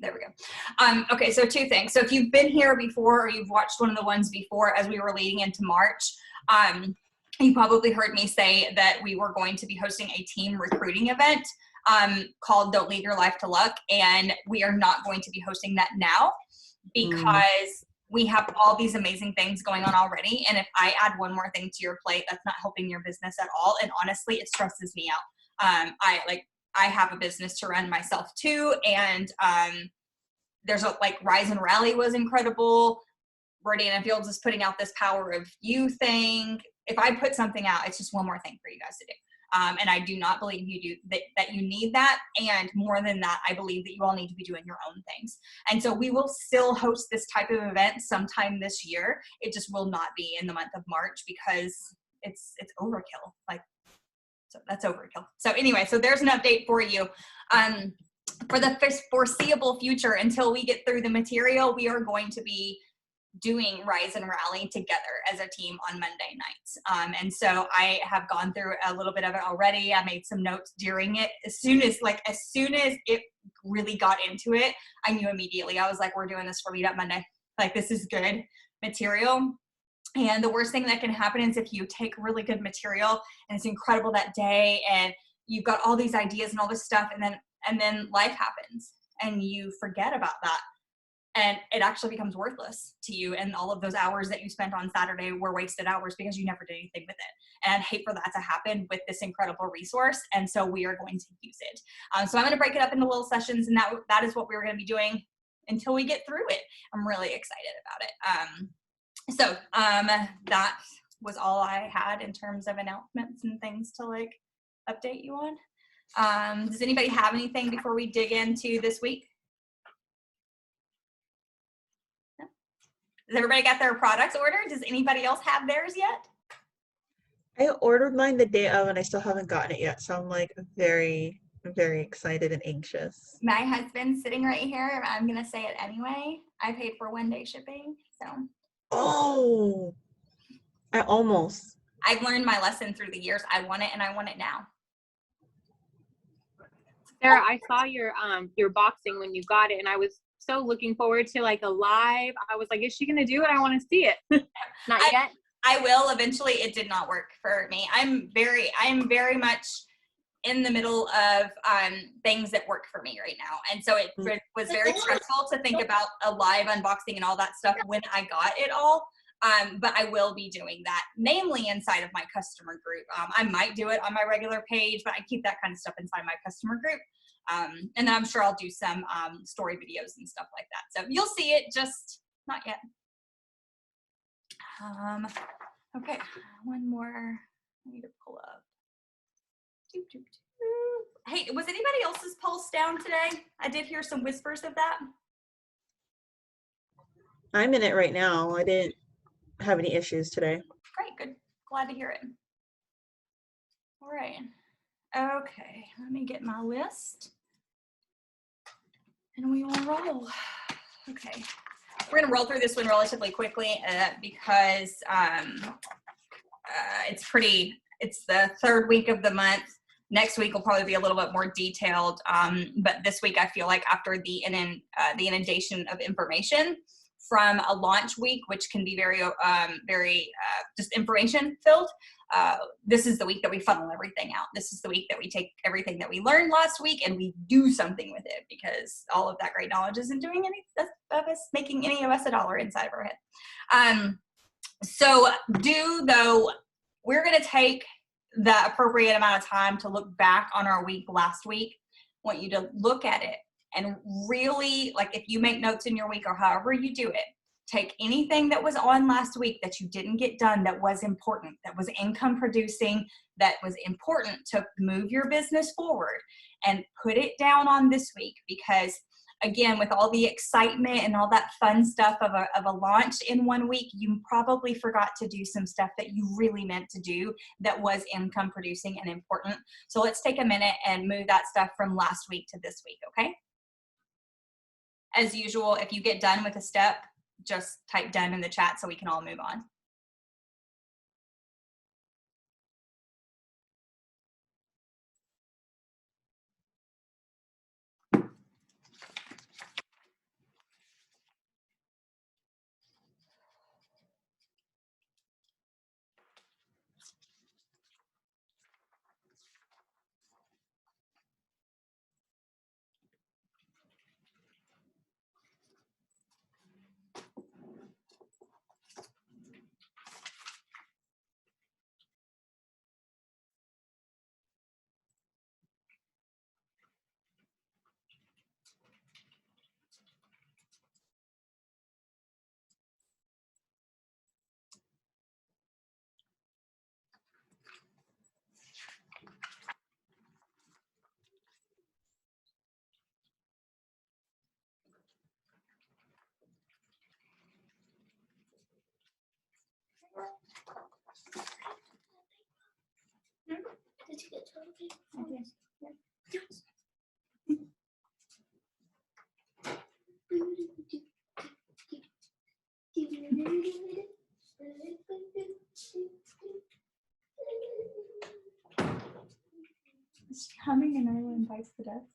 There we go. Okay, so two things. So if you've been here before or you've watched one of the ones before as we were leading into March, you probably heard me say that we were going to be hosting a team recruiting event called Don't Leave Your Life to Luck. And we are not going to be hosting that now because we have all these amazing things going on already. And if I add one more thing to your plate, that's not helping your business at all. And honestly, it stresses me out. I have a business to run myself too. And there's Rise and Rally was incredible. Verdana Fields is putting out this Power of You thing. If I put something out, it's just one more thing for you guys to do. And I do not believe you do that you need that. And more than that, I believe that you all need to be doing your own things. And so we will still host this type of event sometime this year. It just will not be in the month of March because it's overkill. So that's overkill. So anyway, so there's an update for you. For the foreseeable future, until we get through the material, we are going to be doing Rise and Rally together as a team on Monday nights. And so I have gone through a little bit of it already. I made some notes during it. As soon as it really got into it, I knew immediately. I was like, we're doing this for Meetup Monday. This is good material. And the worst thing that can happen is if you take really good material and it's incredible that day and you've got all these ideas and all this stuff, and then life happens and you forget about that. And it actually becomes worthless to you. And all of those hours that you spent on Saturday were wasted hours because you never did anything with it. And I'd hate for that to happen with this incredible resource. And so we are going to use it. So I'm going to break it up into little sessions, and that is what we're going to be doing until we get through it. I'm really excited about it. So that was all I had in terms of announcements and things to update you on. Does anybody have anything before we dig into this week? Has everybody got their products ordered? Does anybody else have theirs yet? I ordered mine the day of and I still haven't gotten it yet. So I'm very, very excited and anxious. My husband's sitting right here. I'm going to say it anyway. I paid for 1-day shipping. So. Oh, I've learned my lesson through the years. I want it and I want it now. Sarah, I saw your boxing when you got it, and I was so looking forward to a live. I was like, is she gonna do it? I want to see it. Not yet. I will eventually. It did not work for me. I'm very much in the middle of things that work for me right now, and so it was very stressful to think about a live unboxing and all that stuff when I got it all. But I will be doing that, namely inside of my customer group. I might do it on my regular page, but I keep that kind of stuff inside my customer group. And then I'm sure I'll do some story videos and stuff like that. So you'll see it, just not yet. Okay, one more I need to pull up. Hey, was anybody else's pulse down today? I did hear some whispers of that. I'm in it right now. I didn't have any issues today. Great, good. Glad to hear it. All right. Okay, let me get my list. And we will roll. Okay. We're going to roll through this one relatively quickly because it's the third week of the month. Next week will probably be a little bit more detailed. But this week, I feel like after the inundation of information from a launch week, which can be very just information filled, this is the week that we funnel everything out. This is the week that we take everything that we learned last week and we do something with it, because all of that great knowledge isn't doing making any of us a dollar inside of our head. We're going to take the appropriate amount of time to look back on our week last week. I want you to look at it and really, if you make notes in your week or however you do it, take anything that was on last week that you didn't get done, that was important, that was income producing, that was important to move your business forward, and put it down on this week. Because again, with all the excitement and all that fun stuff of a launch in 1 week, you probably forgot to do some stuff that you really meant to do that was income producing and important. So let's take a minute and move that stuff from last week to this week, okay? As usual, if you get done with a step, just type done in the chat so we can all move on. Did you get toilet paper? Is humming and Ireland bites the dust?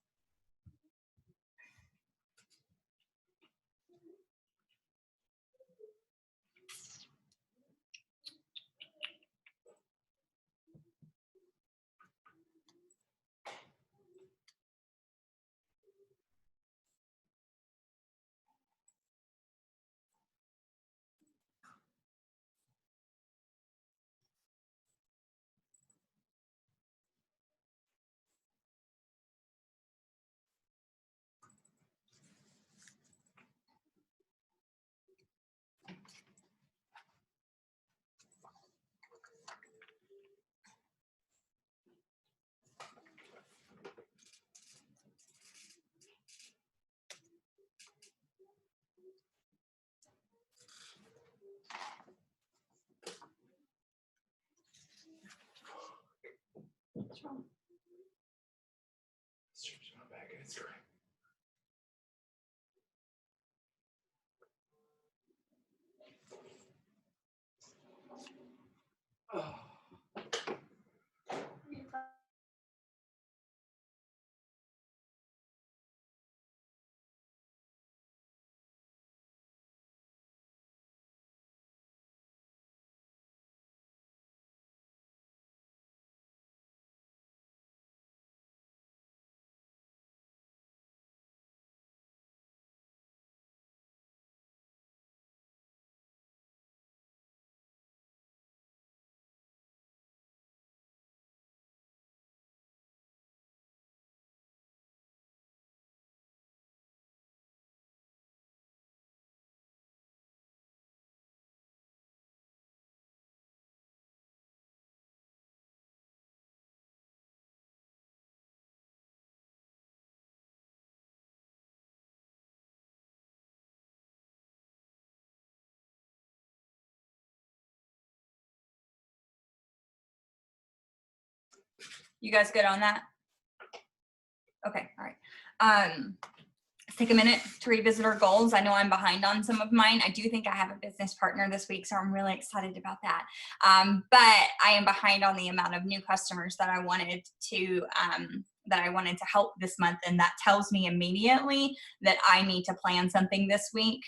What's wrong? Strips my back. It's great. Oh. You guys good on that? Okay, all right. Let's take a minute to revisit our goals. I know I'm behind on some of mine. I do think I have a business partner this week, so I'm really excited about that. But I am behind on the amount of new customers that I wanted to help this month, and that tells me immediately that I need to plan something this week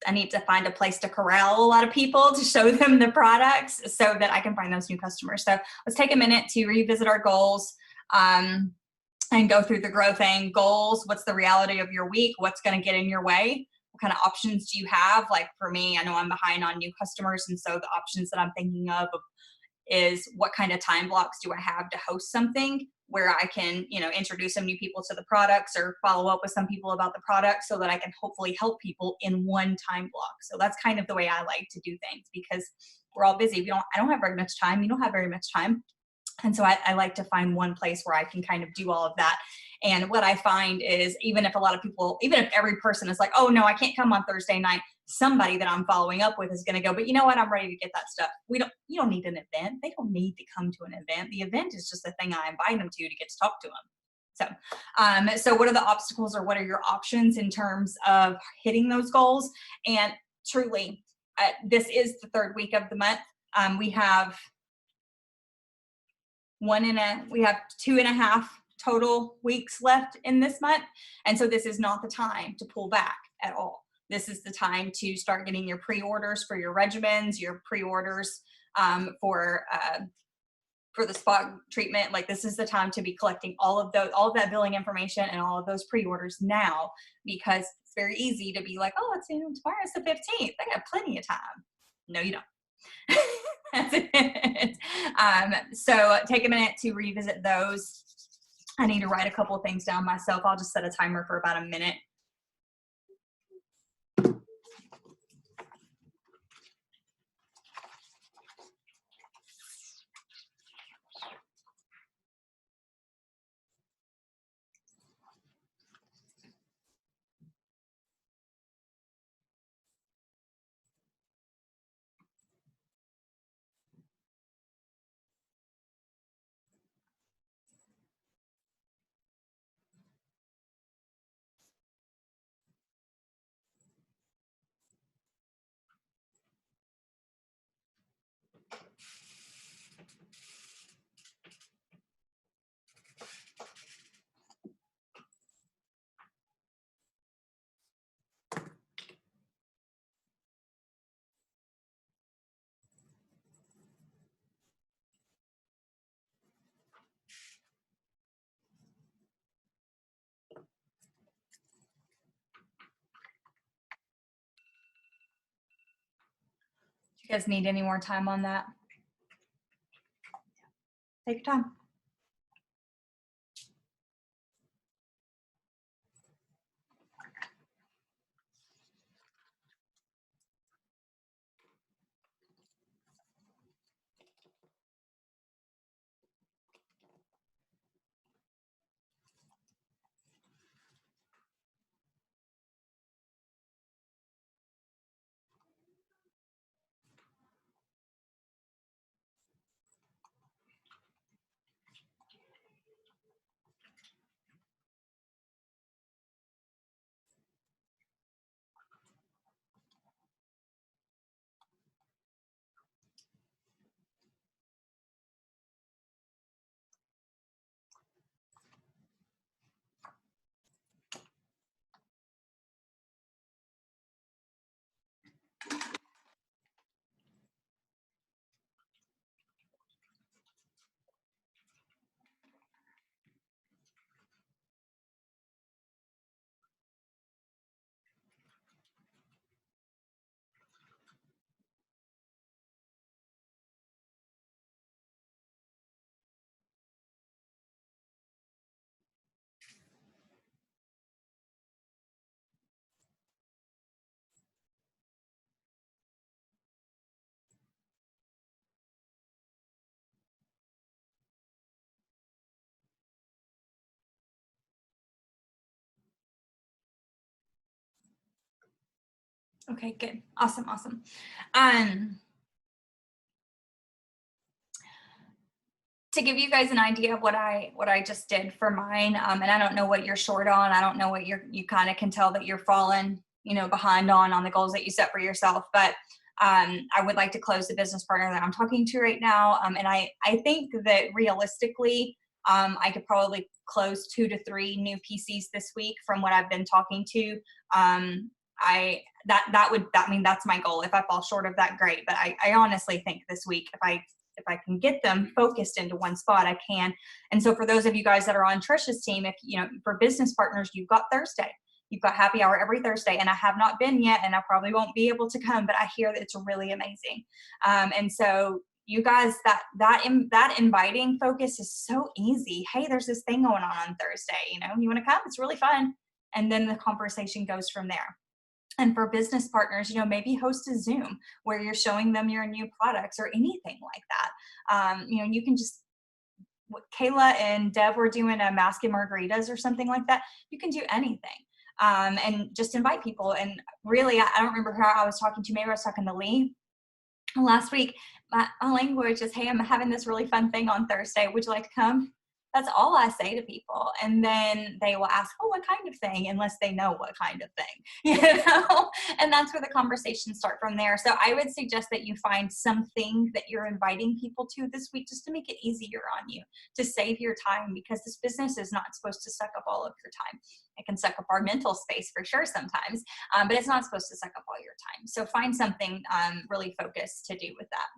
I need to find a place to corral a lot of people to show them the products so that I can find those new customers. So let's take a minute to revisit our goals and go through the growth and goals. What's the reality of your week? What's going to get in your way? What kind of options do you have? Like for me, I know I'm behind on new customers. And so the options that I'm thinking of is what kind of time blocks do I have to host something where I can, introduce some new people to the products or follow up with some people about the product so that I can hopefully help people in one time block. So that's kind of the way I like to do things because we're all busy. I don't have very much time. You don't have very much time. And so I like to find one place where I can kind of do all of that. And what I find is even if every person is like, oh no, I can't come on Thursday night, somebody that I'm following up with is going to go, but you know what? I'm ready to get that stuff. You don't need an event. They don't need to come to an event. The event is just a thing I invite them to get to talk to them. So what are the obstacles or what are your options in terms of hitting those goals? And truly, this is the third week of the month. We have 2.5 total weeks left in this month. And so this is not the time to pull back at all. This is the time to start getting your pre-orders for your regimens, your pre-orders for the spot treatment. Like this is the time to be collecting all of that billing information and all of those pre-orders now, because it's very easy to be like, oh, tomorrow's the 15th. I got plenty of time. No, you don't. That's it. So take a minute to revisit those. I need to write a couple of things down myself. I'll just set a timer for about a minute. You guys need any more time on that? Take your time. Okay, good. Awesome, awesome. To give you guys an idea of what I just did for mine, and I don't know what you're short on. I don't know what you kind of can tell that you're falling, behind on the goals that you set for yourself. But I would like to close the business partner that I'm talking to right now. And I think that realistically, I could probably close 2 to 3 new PCs this week from what I've been talking to. That's my goal. If I fall short of that, great. But I honestly think this week, if I can get them focused into one spot, I can. And so for those of you guys that are on Trisha's team, if for business partners, you've got Thursday. You've got happy hour every Thursday, and I have not been yet, and I probably won't be able to come, but I hear that it's really amazing. And so you guys, that inviting focus is so easy. Hey, there's this thing going on Thursday. You want to come? It's really fun. And then the conversation goes from there. And for business partners, maybe host a Zoom where you're showing them your new products or anything like that. You can just, Kayla and Deb were doing a mask and margaritas or something like that. You can do anything. And just invite people. And really, I don't remember who I was talking to. Maybe I was talking to Lee last week. My language is, hey, I'm having this really fun thing on Thursday. Would you like to come? That's all I say to people. And then they will ask, oh, what kind of thing? Unless they know what kind of thing, And that's where the conversations start from there. So I would suggest that you find something that you're inviting people to this week, just to make it easier on you, to save your time, because this business is not supposed to suck up all of your time. It can suck up our mental space for sure sometimes, but it's not supposed to suck up all your time. So find something really focused to do with that.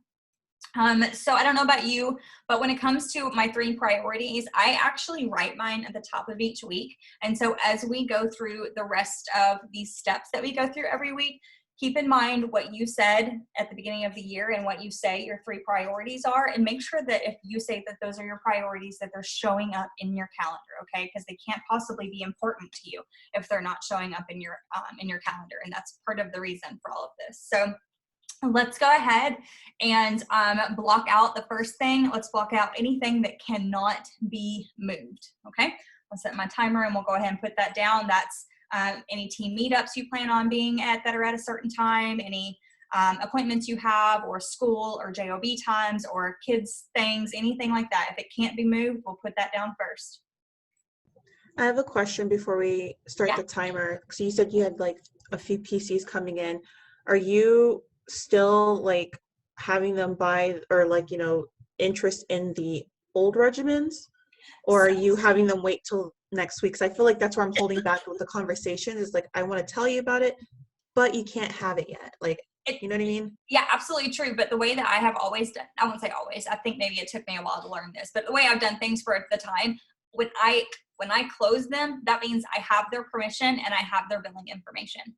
So I don't know about you, but when it comes to my 3 priorities, I actually write mine at the top of each week. And so as we go through the rest of these steps that we go through every week, keep in mind what you said at the beginning of the year and what you say your 3 priorities are, and make sure that if you say that those are your priorities, that they're showing up in your calendar, okay? Because they can't possibly be important to you if they're not showing up in your calendar. And that's part of the reason for all of this. So let's go ahead and block out the first thing. Let's block out anything that cannot be moved, okay? I'll set my timer and we'll go ahead and put that down. That's any team meetups you plan on being at that are at a certain time, any appointments you have, or school or JOB times or kids things, anything like that. If it can't be moved, we'll put that down first. I have a question before we start the timer. So you said you had like a few PCs coming in. Are you still like having them buy or interest in the old regimens, or are you having them wait till next week? 'Cause I feel like that's where I'm holding back with the conversation, is like, I want to tell you about it, but you can't have it yet. You know what I mean? Yeah, absolutely true. But the way that I have always done, I won't say always, I think maybe it took me a while to learn this, but the way I've done things for the time, when I close them, that means I have their permission and I have their billing information.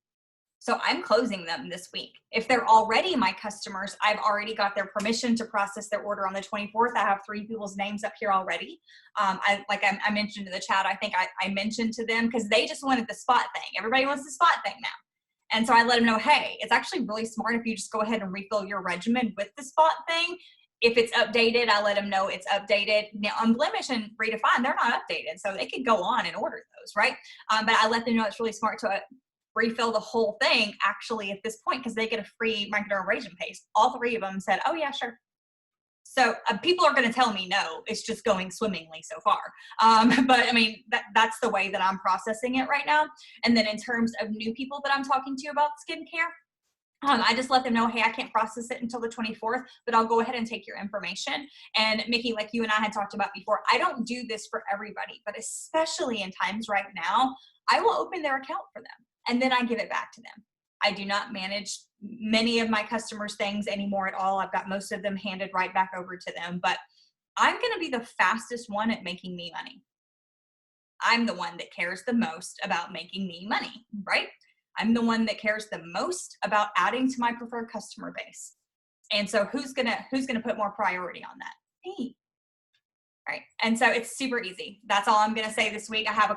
So I'm closing them this week. If they're already my customers, I've already got their permission to process their order on the 24th. I have 3 people's names up here already. I mentioned in the chat, I think I mentioned to them because they just wanted the spot thing. Everybody wants the spot thing now. And so I let them know, hey, it's actually really smart if you just go ahead and refill your regimen with the spot thing. If it's updated, I let them know it's updated. Now, Unblemished and Redefine, they're not updated, so they could go on and order those, right? But I let them know it's really smart to refill the whole thing actually at this point because they get a free microdermabrasion paste. All 3 of them said, oh yeah, sure. So people are going to tell me no, it's just going swimmingly so far. But I mean, that's the way that I'm processing it right now. And then in terms of new people that I'm talking to about skincare, I just let them know, hey, I can't process it until the 24th, but I'll go ahead and take your information. And Mickey, like you and I had talked about before, I don't do this for everybody, but especially in times right now, I will open their account for them and then I give it back to them. I do not manage many of my customers' things anymore at all. I've got most of them handed right back over to them, but I'm going to be the fastest one at making me money. I'm the one that cares the most about making me money, right? I'm the one that cares the most about adding to my preferred customer base. And so who's gonna put more priority on that? Me. Right. And so it's super easy. That's all I'm gonna say this week. I have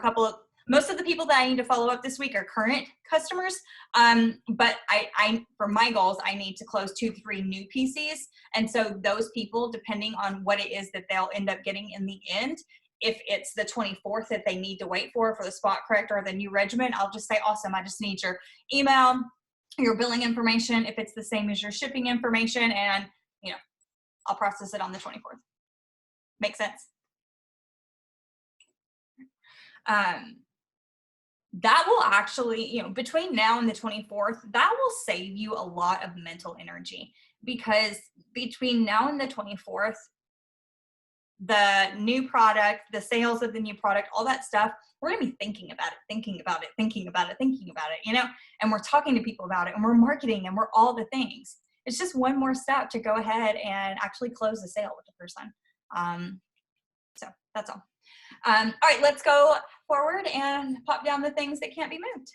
most of the people that I need to follow up this week are current customers. But I for my goals, I need to close 2-3 new PCs. And so those people, depending on what it is that they'll end up getting in the end, if it's the 24th that they need to wait for the spot correct or the new regimen, I'll just say, awesome, I just need your email, your billing information, if it's the same as your shipping information, and I'll process it on the 24th. Make sense? That will actually, between now and the 24th, that will save you a lot of mental energy, because between now and the 24th, the new product, the sales of the new product, all that stuff, we're going to be thinking about it, and we're talking to people about it, and we're marketing, and we're all the things. It's just one more step to go ahead and actually close the sale with the person. So that's all. All right, let's go forward and pop down the things that can't be moved.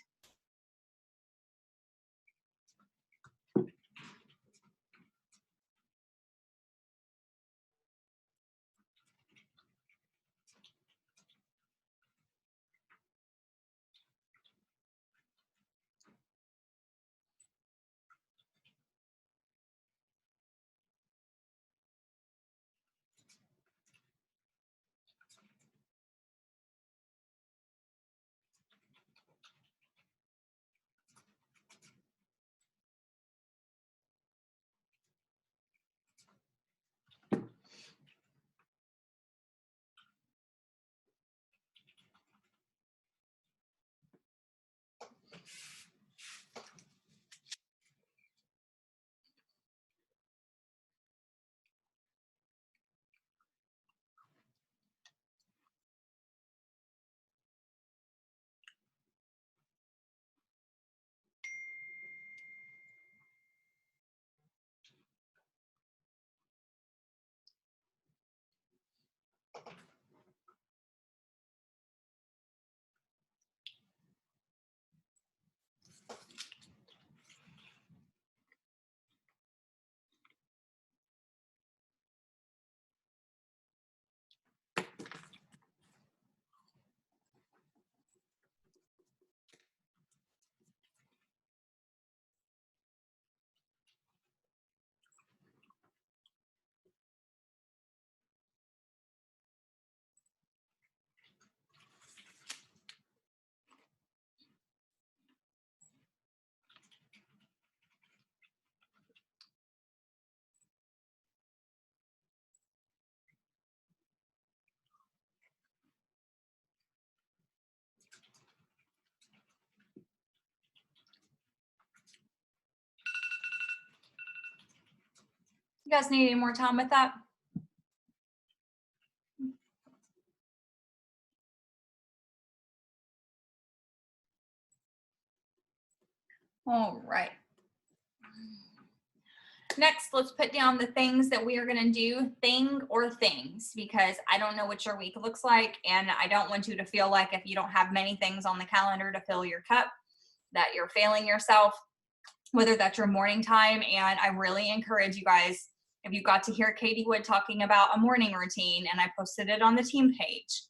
You guys need any more time with that? All right. Next, let's put down the things that we are going to do, thing or things, because I don't know what your week looks like, and I don't want you to feel like if you don't have many things on the calendar to fill your cup, that you're failing yourself, whether that's your morning time. And I really encourage you guys, if you got to hear Katie Wood talking about a morning routine, and I posted it on the team page,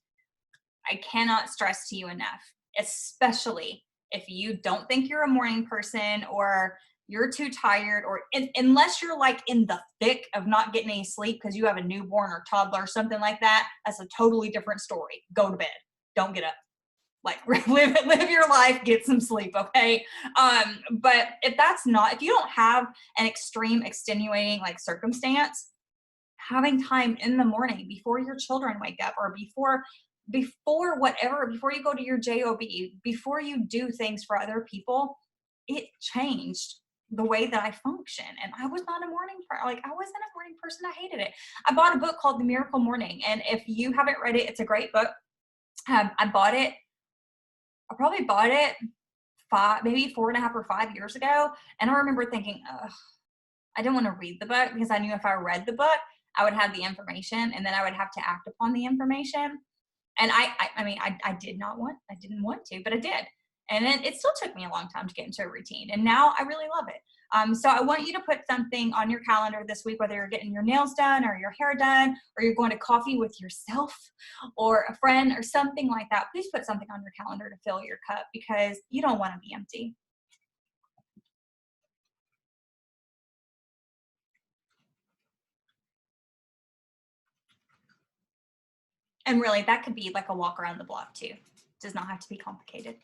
I cannot stress to you enough, especially if you don't think you're a morning person or you're too tired, or unless you're like in the thick of not getting any sleep because you have a newborn or toddler or something like that, that's a totally different story. Go to bed. Don't get up. Like live your life, get some sleep, okay? But if you don't have an extreme extenuating like circumstance, having time in the morning before your children wake up, or before you go to your job, before you do things for other people, it changed the way that I function. And I was not a morning person. Like, I wasn't a morning person. I hated it. I bought a book called The Miracle Morning, and if you haven't read it, it's a great book. I probably bought it maybe 4.5 or 5 years ago. And I remember thinking, I didn't want to read the book because I knew if I read the book, I would have the information and then I would have to act upon the information. And I didn't want to, but I did. And it still took me a long time to get into a routine. And now I really love it. So I want you to put something on your calendar this week, whether you're getting your nails done or your hair done, or you're going to coffee with yourself or a friend or something like that. Please put something on your calendar to fill your cup, because you don't want to be empty. And really, that could be like a walk around the block too. It does not have to be complicated.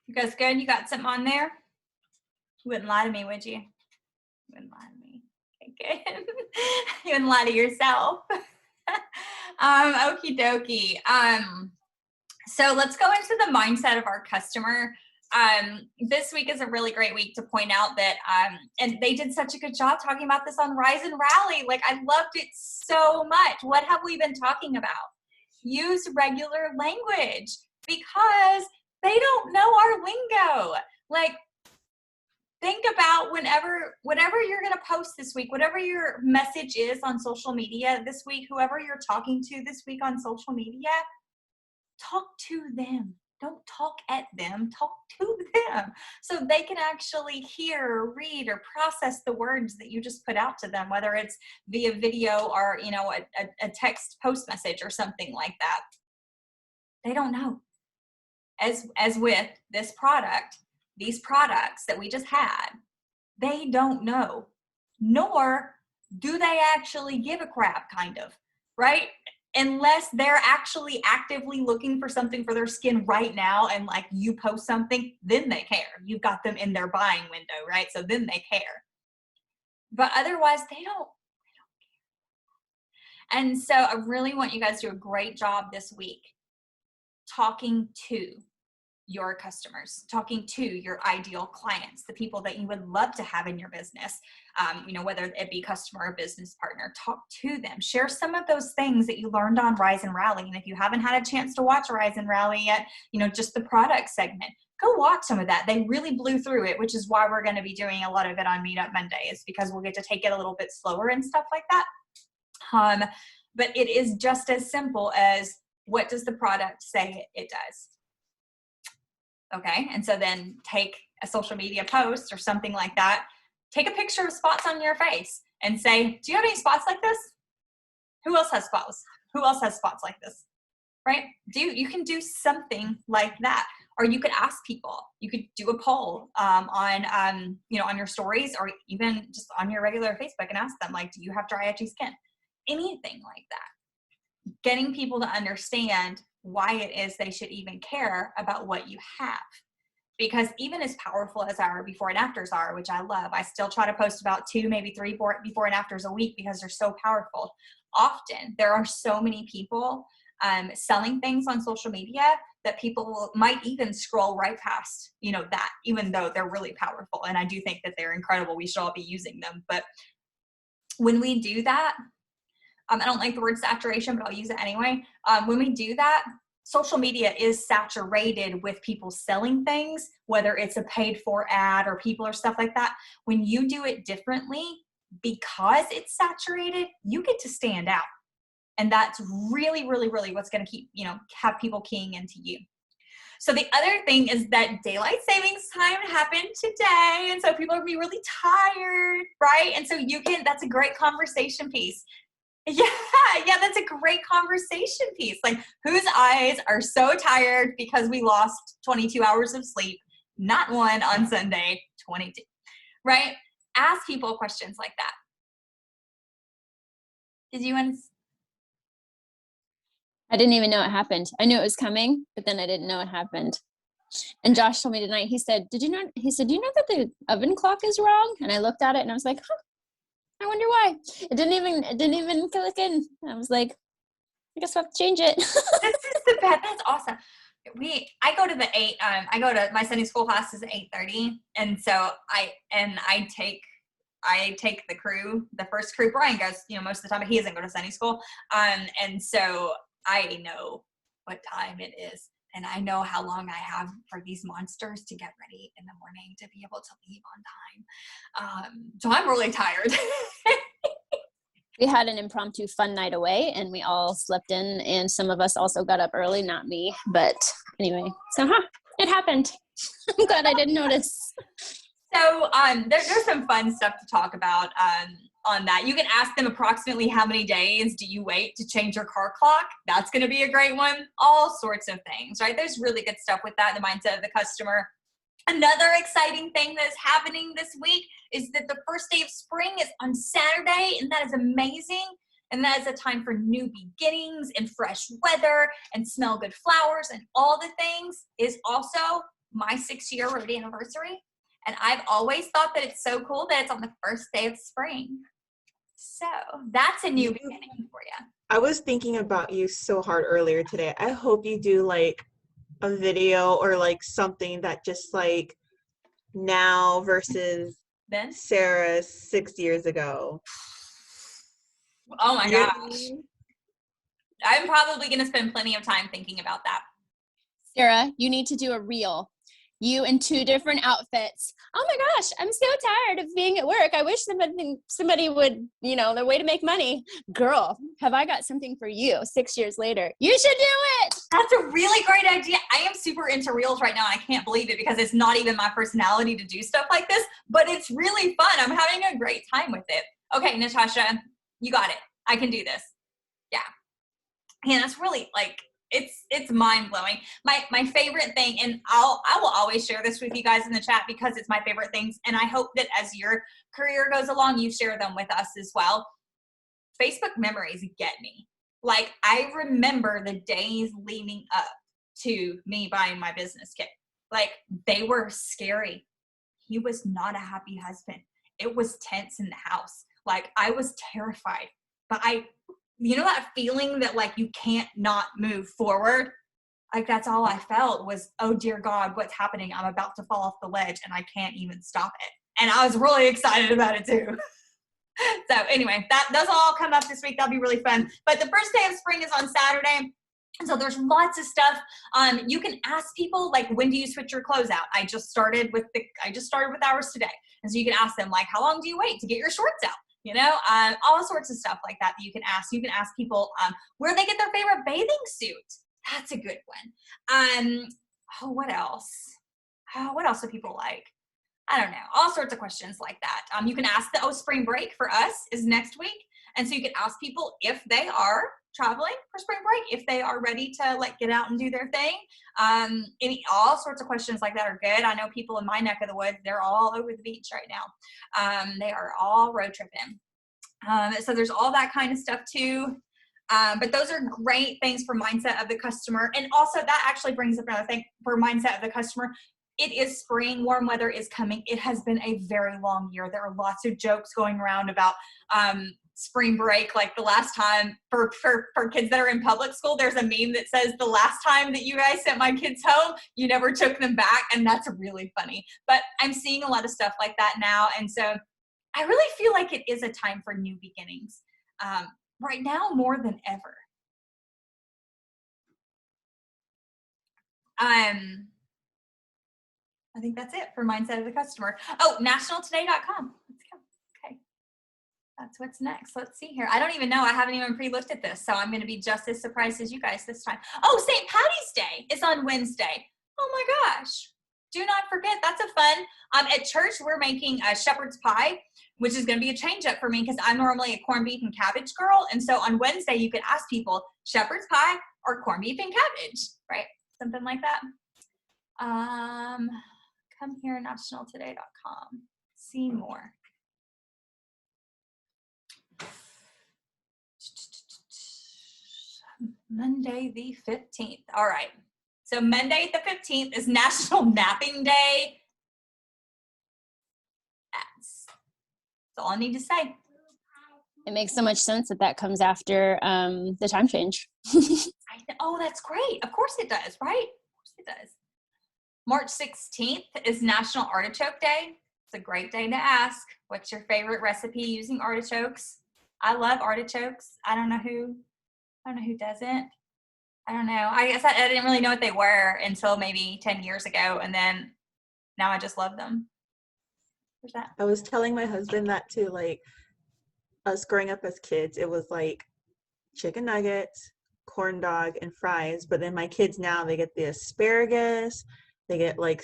You guys good? You got something on there? You wouldn't lie to me, would you? You wouldn't lie to me. Okay, good. You wouldn't lie to yourself. Okie dokie. So let's go into the mindset of our customer. This week is a really great week to point out that, and they did such a good job talking about this on Rise and Rally. Like, I loved it so much. What have we been talking about? Use regular language, because they don't know our lingo. Like, think about whatever you're going to post this week, whatever your message is on social media this week, whoever you're talking to this week on social media, talk to them. Don't talk at them, talk to them, so they can actually hear, read, or process the words that you just put out to them, whether it's via video or, a text post message or something like that. They don't know. As with this product, these products that we just had, they don't know, nor do they actually give a crap, kind of, right? Unless they're actually actively looking for something for their skin right now, and like you post something, then they care. You've got them in their buying window, right? So then they care. But otherwise, they don't care. And so I really want you guys to do a great job this week talking to your customers, talking to your ideal clients, the people that you would love to have in your business, whether it be customer or business partner. Talk to them. Share some of those things that you learned on Rise and Rally. And if you haven't had a chance to watch Rise and Rally yet, just the product segment, go watch some of that. They really blew through it, which is why we're going to be doing a lot of it on Meetup Mondays, because we'll get to take it a little bit slower and stuff like that. But it is just as simple as, what does the product say it does? Okay, and so then take a social media post or something like that, take a picture of spots on your face and say, do you have any spots like this? Who else has spots? Who else has spots like this? Right? You can do something like that. Or you could ask people. You could do a poll on your stories, or even just on your regular Facebook, and ask them, like, do you have dry, itchy skin? Anything like that. Getting people to understand why it is they should even care about what you have. Because even as powerful as our before and afters are, which I love, I still try to post about 2, maybe 3 before and afters a week because they're so powerful. Often there are so many people selling things on social media that people might even scroll right past, that, even though they're really powerful. And I do think that they're incredible. We should all be using them. But when we do that, I don't like the word saturation, but I'll use it anyway. When we do that, social media is saturated with people selling things, whether it's a paid for ad or people or stuff like that. When you do it differently, because it's saturated, you get to stand out. And that's really, really, really what's going to keep, have people keying into you. So the other thing is that daylight savings time happened today. And so people are going to be really tired, right? And so that's a great conversation piece. Yeah, that's a great conversation piece. Like, whose eyes are so tired because we lost 22 hours of sleep? Not one on Sunday, 22, right? Ask people questions like that. Did you want to? I didn't even know it happened. I knew it was coming, but then I didn't know it happened. And Josh told me tonight, he said, do you know that the oven clock is wrong? And I looked at it and I was like, I wonder why. It didn't even click in. I was like, I guess we'll have to change it. This is the best. That's awesome. I go to the 8, I go to my Sunday school class is at 8:30. And so I take the crew, the first crew. Brian goes, most of the time, but he doesn't go to Sunday school. And so I know what time it is. And I know how long I have for these monsters to get ready in the morning to be able to leave on time. So I'm really tired. We had an impromptu fun night away and we all slept in, and some of us also got up early, not me. But anyway, so it happened. I'm glad I didn't notice. So there's some fun stuff to talk about on that. You can ask them approximately how many days do you wait to change your car clock. That's going to be a great one. All sorts of things, right? There's really good stuff with that, the mindset of the customer. Another exciting thing that's happening this week is that the first day of spring is on Saturday, and that is amazing. And that is a time for new beginnings and fresh weather and smell good flowers and all the things. Is also my 6-year road anniversary. And I've always thought that it's so cool that it's on the first day of spring. So that's a new beginning for you. I was thinking about you so hard earlier today. I hope you do like a video or like something that just like now versus Ben? Sarah 6 years ago. Oh my You know gosh. what I mean? I'm probably going to spend plenty of time thinking about that. Sarah, you need to do a reel. You in 2 different outfits. Oh my gosh, I'm so tired of being at work. I wish somebody would, their way to make money. Girl, have I got something for you 6 years later. You should do it. That's a really great idea. I am super into reels right now. And I can't believe it because it's not even my personality to do stuff like this, but it's really fun. I'm having a great time with it. Okay, Natasha, you got it. I can do this. Yeah. And it's really like, it's mind-blowing. My favorite thing, and I will always share this with you guys in the chat because it's my favorite things, and I hope that as your career goes along, you share them with us as well. Facebook memories get me. Like, I remember the days leading up to me buying my business kit. Like, they were scary. He was not a happy husband. It was tense in the house. Like, I was terrified, but that feeling that like you can't not move forward? Like, that's all I felt was, oh dear God, what's happening? I'm about to fall off the ledge and I can't even stop it. And I was really excited about it too. So anyway, those all come up this week. That'll be really fun. But the first day of spring is on Saturday. And so there's lots of stuff. You can ask people, like, when do you switch your clothes out? I just started with ours today. And so you can ask them, like, how long do you wait to get your shorts out? All sorts of stuff like that you can ask. You can ask people where they get their favorite bathing suit. That's a good one. What else? What else do people like? I don't know. All sorts of questions like that. You can ask spring break for us is next week. And so you can ask people if they are traveling for spring break if they are ready to like get out and do their thing. All sorts of questions like that are good. I know people in my neck of the woods, they're all over the beach right now. They are all road tripping. So there's all that kind of stuff too. But those are great things for mindset of the customer. And also that actually brings up another thing for mindset of the customer. It is spring, warm weather is coming. It has been a very long year. There are lots of jokes going around about spring break. Like the last time for kids that are in public school, there's a meme that says the last time that you guys sent my kids home, you never took them back. And that's really funny. But I'm seeing a lot of stuff like that now. And so I really feel like it is a time for new beginnings. Right now, more than ever. I think that's it for mindset of the customer. Oh, nationaltoday.com. Let's go. Okay. That's what's next. Let's see here. I don't even know. I haven't even pre-looked at this, so I'm going to be just as surprised as you guys this time. Oh, St. Patty's Day is on Wednesday. Oh my gosh. Do not forget. That's a fun. At church, we're making a shepherd's pie, which is going to be a change up for me because I'm normally a corned beef and cabbage girl. And so on Wednesday, you could ask people shepherd's pie or corned beef and cabbage, right? Something like that. Come here, nationaltoday.com. See more. Monday the 15th. All right. So Monday the 15th is National Napping Day. That's all I need to say. It makes so much sense that that comes after the time change. Oh, that's great. Of course it does, right? Of course it does. March 16th is National Artichoke Day. It's a great day to ask, what's your favorite recipe using artichokes? I love artichokes. I don't know who doesn't. I don't know. I guess I didn't really know what they were until maybe 10 years ago. And then now I just love them. Where's that? I was telling my husband that too, like us growing up as kids, it was like chicken nuggets, corn dog, and fries. But then my kids now, they get the asparagus, they get like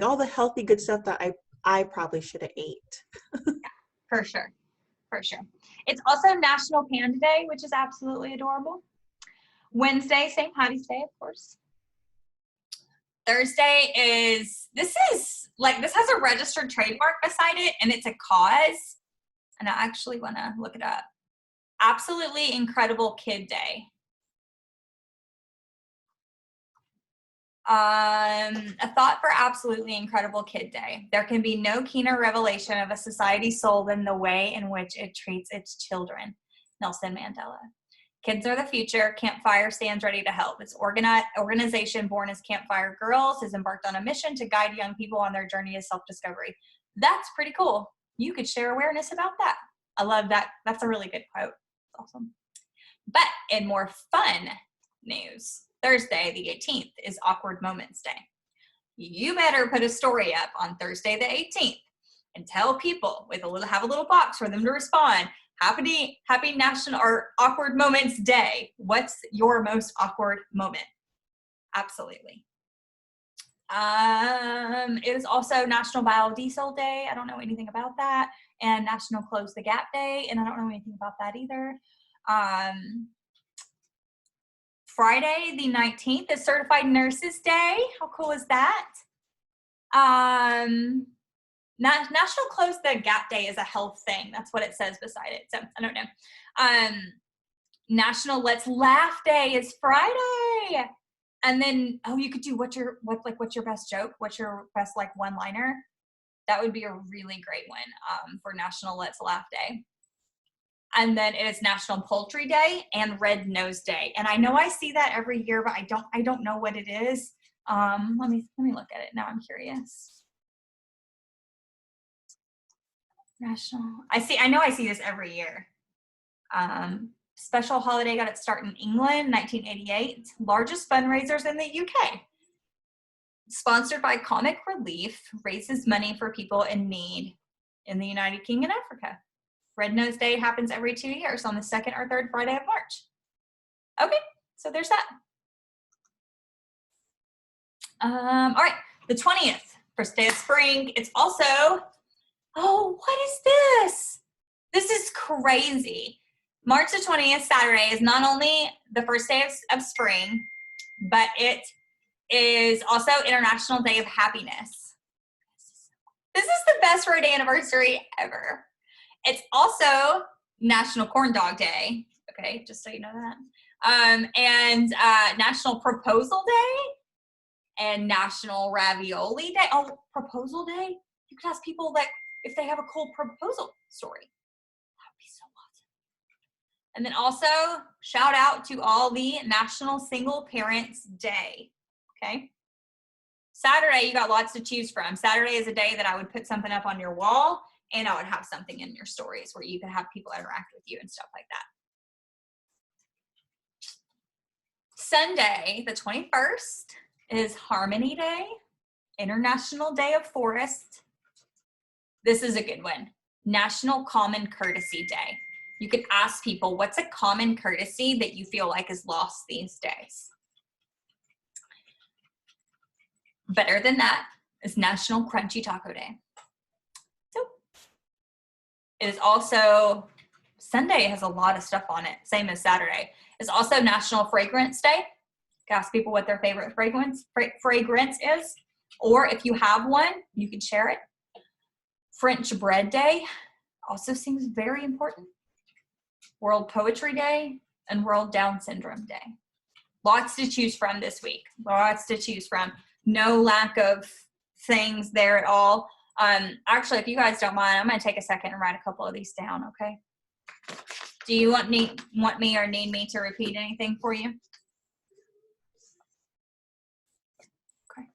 all the healthy good stuff that I probably should have ate. For sure. For sure. It's also National Panda Day, which is absolutely adorable. Wednesday, St. Patty's Day, of course. Thursday this has a registered trademark beside it, and it's a cause. And I actually want to look it up. Absolutely Incredible Kid Day. A thought for Absolutely Incredible Kid Day. There can be no keener revelation of a society's soul than the way in which it treats its children. Nelson Mandela. Kids are the future. Campfire stands ready to help. Its organization born as Campfire Girls has embarked on a mission to guide young people on their journey of self-discovery. That's pretty cool. You could share awareness about that. I love that. That's a really good quote. It's awesome. But in more fun news, Thursday, the 18th, is Awkward Moments Day. You better put a story up on Thursday, the 18th, and tell people have a little box for them to respond. Happy National or Awkward Moments Day. What's your most awkward moment? Absolutely. It is also National Biodiesel Day. I don't know anything about that. And National Close the Gap Day. And I don't know anything about that either. Friday, the 19th, is Certified Nurses Day. How cool is that? National Close the Gap Day is a health thing. That's what it says beside it. So I don't know. National Let's Laugh Day is Friday. And then, you could do what's your best joke? What's your best one-liner? That would be a really great one for National Let's Laugh Day. And then it is National Poultry Day and Red Nose Day. And I know I see that every year, but I don't know what it is. Let me look at it now. I'm curious. I know I see this every year. Special holiday got its start in England, 1988. Largest fundraisers in the UK. Sponsored by Comic Relief, raises money for people in need in the United Kingdom and Africa. Red Nose Day happens every 2 years on the 2nd or 3rd Friday of March. Okay, so there's that. All right, the 20th, first day of spring. It's also, what is this? This is crazy. March the 20th, Saturday, is not only the first day of spring, but it is also International Day of Happiness. This is the best for a day anniversary ever. It's also National Corn Dog Day. Okay, just so you know that. And National Proposal Day and National Ravioli Day. Oh, Proposal Day? You could ask people like if they have a cool proposal story. That would be so awesome. And then also shout out to all the National Single Parents Day. Okay. Saturday, you got lots to choose from. Saturday is a day that I would put something up on your wall and I would have something in your stories where you could have people interact with you and stuff like that. Sunday, the 21st, is Harmony Day, International Day of Forest. This is a good one. National Common Courtesy Day. You could ask people, what's a common courtesy that you feel like is lost these days? Better than that is National Crunchy Taco Day. So it is also, Sunday has a lot of stuff on it, same as Saturday. It's also National Fragrance Day. You can ask people what their favorite fragrance is, or if you have one, you can share it. French Bread Day also seems very important. World Poetry Day and World Down Syndrome Day. Lots to choose from this week. Lots to choose from. No lack of things there at all. Actually, if you guys don't mind, I'm going to take a second and write a couple of these down, okay? Do you want me or need me to repeat anything for you? Okay.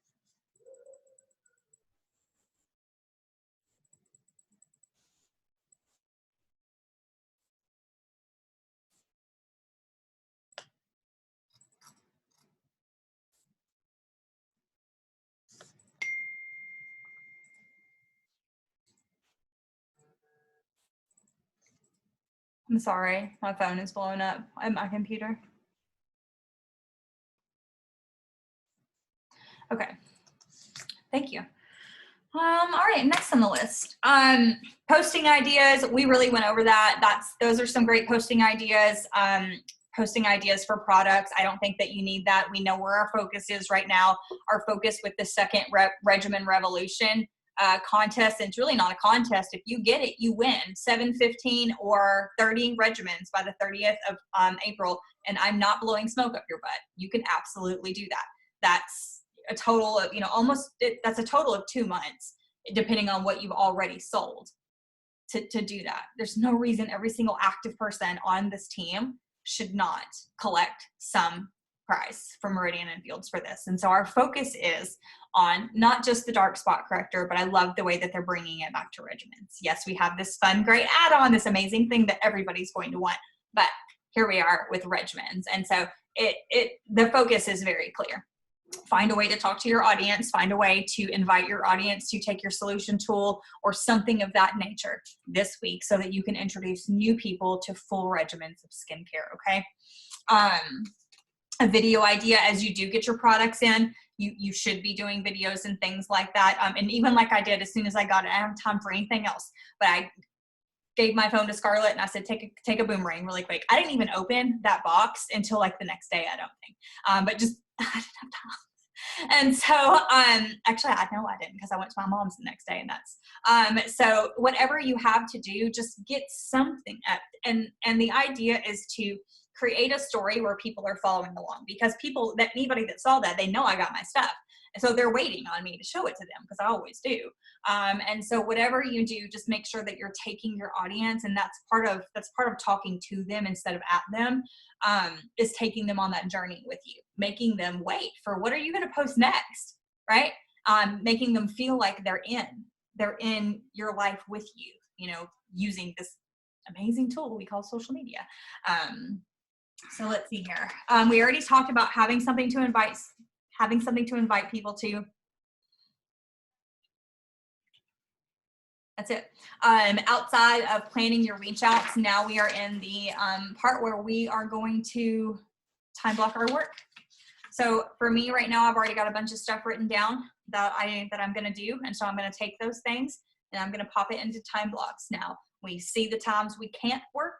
I'm sorry, my phone is blowing up at my computer. Okay, thank you. All right, next on the list, posting ideas. We really went over that. Those are some great posting ideas. Posting ideas for products. I don't think that you need that. We know where our focus is right now. Our focus with the second Regimen Revolution contest, and it's really not a contest. If you get it, you win 7, 15, or 30 regimens by the 30th of April, and I'm not blowing smoke up your butt. You can absolutely do that. That's a total of, that's a total of 2 months, depending on what you've already sold to do that. There's no reason every single active person on this team should not collect some prize from Meridian and Fields for this. And so our focus is on not just the dark spot corrector, but I love the way that they're bringing it back to regimens. Yes, we have this fun, great add-on, this amazing thing that everybody's going to want, but here we are with regimens. And so the focus is very clear. Find a way to talk to your audience, find a way to invite your audience to take your solution tool or something of that nature this week so that you can introduce new people to full regimens of skincare, okay? A video idea, as you do get your products in, you should be doing videos and things like that. And even like I did, as soon as I got it, I don't have time for anything else, but I gave my phone to Scarlett and I said, take a boomerang really quick. I didn't even open that box until like the next day, I don't think. But just, I didn't have time. And so, actually, I know I didn't because I went to my mom's the next day and that's, so whatever you have to do, just get something up. And the idea is to create a story where people are following along, because anybody that saw that, they know I got my stuff. And so they're waiting on me to show it to them, because I always do. And so whatever you do, just make sure that you're taking your audience, and that's part of talking to them instead of at them, is taking them on that journey with you, making them wait for what are you going to post next, right? Making them feel like they're in your life with you, using this amazing tool we call social media. So let's see here. We already talked about having something to invite people to. That's it. Outside of planning your reach outs, now we are in the part where we are going to time block our work. So for me right now, I've already got a bunch of stuff written down that I'm going to do. And so I'm going to take those things and I'm going to pop it into time blocks. Now we see the times we can't work.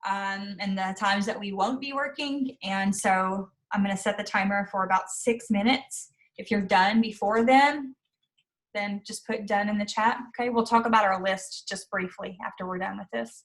and the times that we won't be working. And so I'm going to set the timer for about 6 minutes. If you're done before then just put done in the chat. Okay, we'll talk about our list just briefly after we're done with this.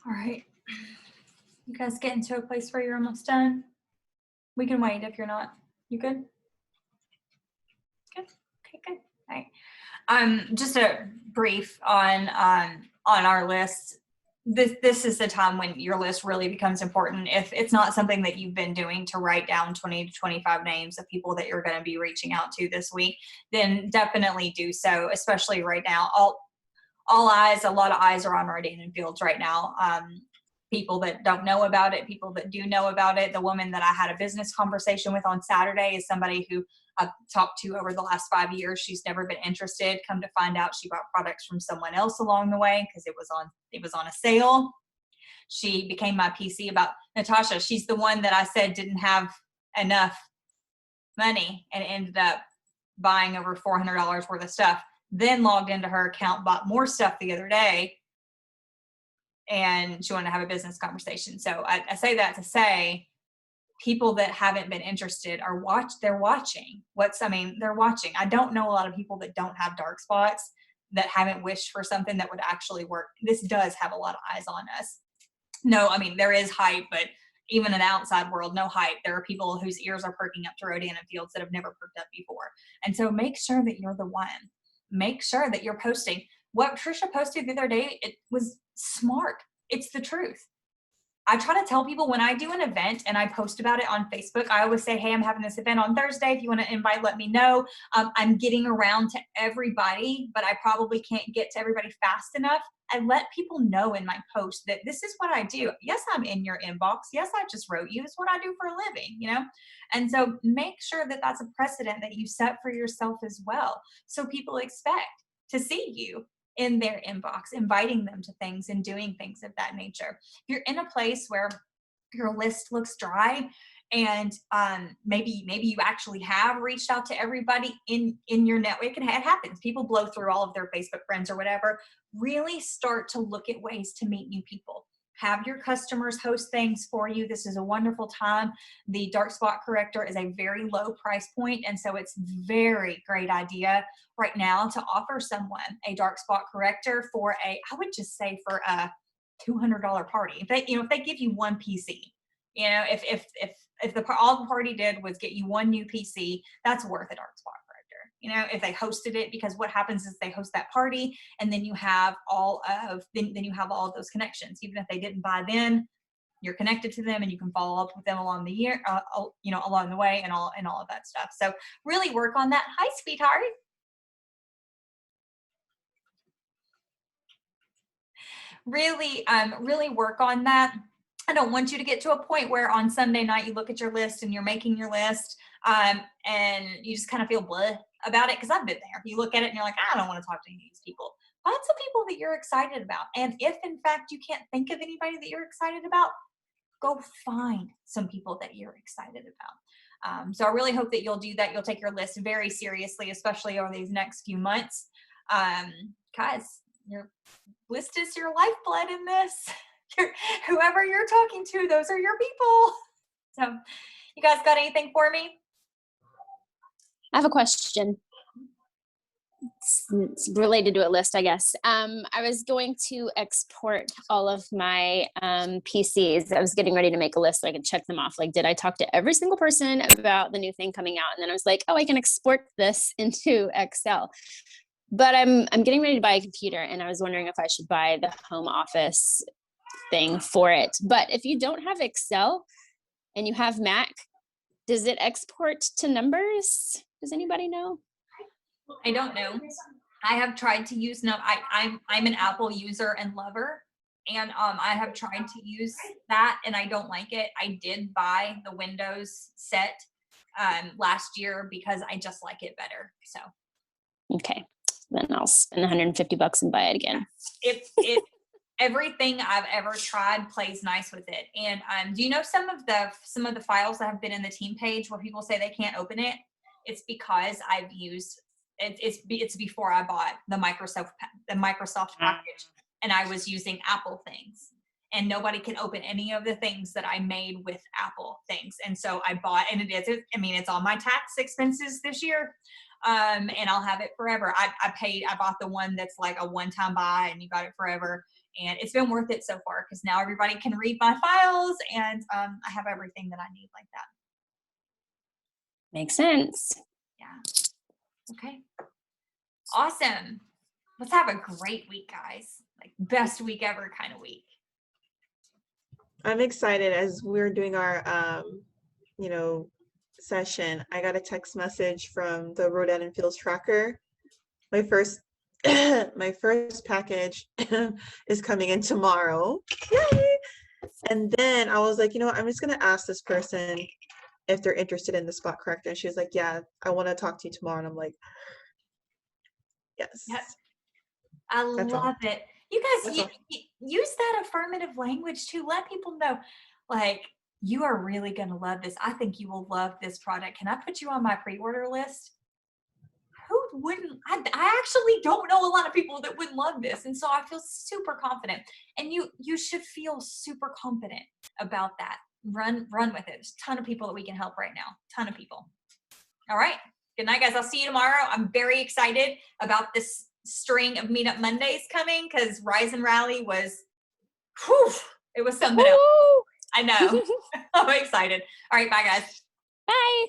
All right. You guys getting to a place where you're almost done? We can wait if you're not. You good? Good. Okay, good. All right. Just a brief on our list. This is the time when your list really becomes important. If it's not something that you've been doing to write down 20 to 25 names of people that you're going to be reaching out to this week, then definitely do so, especially right now. All eyes, a lot of eyes are on Rodan & Fields right now. People that don't know about it, people that do know about it. The woman that I had a business conversation with on Saturday is somebody who I've talked to over the last 5 years. She's never been interested. Come to find out, she bought products from someone else along the way because it was on a sale. She became my PC about Natasha. She's the one that I said didn't have enough money and ended up buying over $400 worth of stuff. Then logged into her account, bought more stuff the other day, and she wanted to have a business conversation. So I say that to say, people that haven't been interested they're watching. They're watching. I don't know a lot of people that don't have dark spots, that haven't wished for something that would actually work. This does have a lot of eyes on us. No, I mean, there is hype, but even in the outside world, no hype. There are people whose ears are perking up to Rodan & Fields that have never perked up before. And so make sure that you're the one. Make sure that you're posting. What Trisha posted the other day, it was smart. It's the truth. I try to tell people when I do an event and I post about it on Facebook, I always say, hey, I'm having this event on Thursday. If you want to invite, let me know. I'm getting around to everybody, but I probably can't get to everybody fast enough. I let people know in my post that this is what I do. Yes, I'm in your inbox. Yes, I just wrote you. It's what I do for a living, you know? And so make sure that that's a precedent that you set for yourself as well. So people expect to see you in their inbox, inviting them to things and doing things of that nature. If you're in a place where your list looks dry and maybe you actually have reached out to everybody in your network, it happens. People blow through all of their Facebook friends or whatever. Really start to look at ways to meet new people. Have your customers host things for you. This is a wonderful time. The dark spot corrector is a very low price point, and so it's very great idea right now to offer someone a dark spot corrector for I would just say for a $200 party. If they give you one PC, if all the party did was get you one new PC, that's worth a dark spot corrector. If they hosted it, because what happens is they host that party, and then you have all of those connections. Even if they didn't buy then, you're connected to them, and you can follow up with them along the year, along the way, and all of that stuff. So really work on that. Hi, sweetheart. Really work on that. I don't want you to get to a point where on Sunday night you look at your list and you're making your list and you just kind of feel blah about it, because I've been there. You look at it and you're like, I don't want to talk to any of these people. Find some people that you're excited about. And if in fact you can't think of anybody that you're excited about, go find some people that you're excited about. So I really hope that you'll do that. You'll take your list very seriously, especially over these next few months. Guys, your list is your lifeblood in this. Whoever you're talking to, those are your people. So you guys got anything for me? I have a question. It's related to a list, I guess. I was going to export all of my PCs. I was getting ready to make a list so I could check them off. Like, did I talk to every single person about the new thing coming out? And then I was like, oh, I can export this into Excel. But I'm getting ready to buy a computer, and I was wondering if I should buy the home office thing for it. But if you don't have Excel and you have Mac, does it export to numbers? Does anybody know? I don't know. I have tried to use I'm an Apple user and lover, and I have tried to use that and I don't like it. I did buy the Windows set last year because I just like it better. So okay, then I'll spend $150 and buy it again. Everything I've ever tried plays nice with it. And do you know some of the files that have been in the team page where people say they can't open it? It's because I've used it's before I bought the Microsoft package, and I was using Apple things, and nobody can open any of the things that I made with Apple things. And so I bought, and it's on my tax expenses this year. And I'll have it forever. I bought the one that's like a one-time buy and you got it forever. And it's been worth it so far because now everybody can read my files, and I have everything that I need like that. Makes sense. Okay. Awesome. Let's have a great week, guys. Like best week ever kind of week. I'm excited as we're doing our, session. I got a text message from the Rodent and Fields tracker. My first, my first package is coming in tomorrow. Yay! And then I was like, I'm just gonna ask this person if they're interested in the spot corrector. And she was like, yeah, I want to talk to you tomorrow. And I'm like, yes. Yep. I That's all. love it. You guys That's all. use that affirmative language too. Let people know, like, you are really going to love this. I think you will love this product. Can I put you on my pre-order list? Who wouldn't? I actually don't know a lot of people that would love this. And so I feel super confident. And you should feel super confident about that. Run with it. There's a ton of people that we can help right now. Ton of people. All right. Good night, guys. I'll see you tomorrow. I'm very excited about this string of Meetup Mondays coming because Rise and Rally was, whew, it was something else. Woo! I know. I'm excited. All right. Bye, guys. Bye.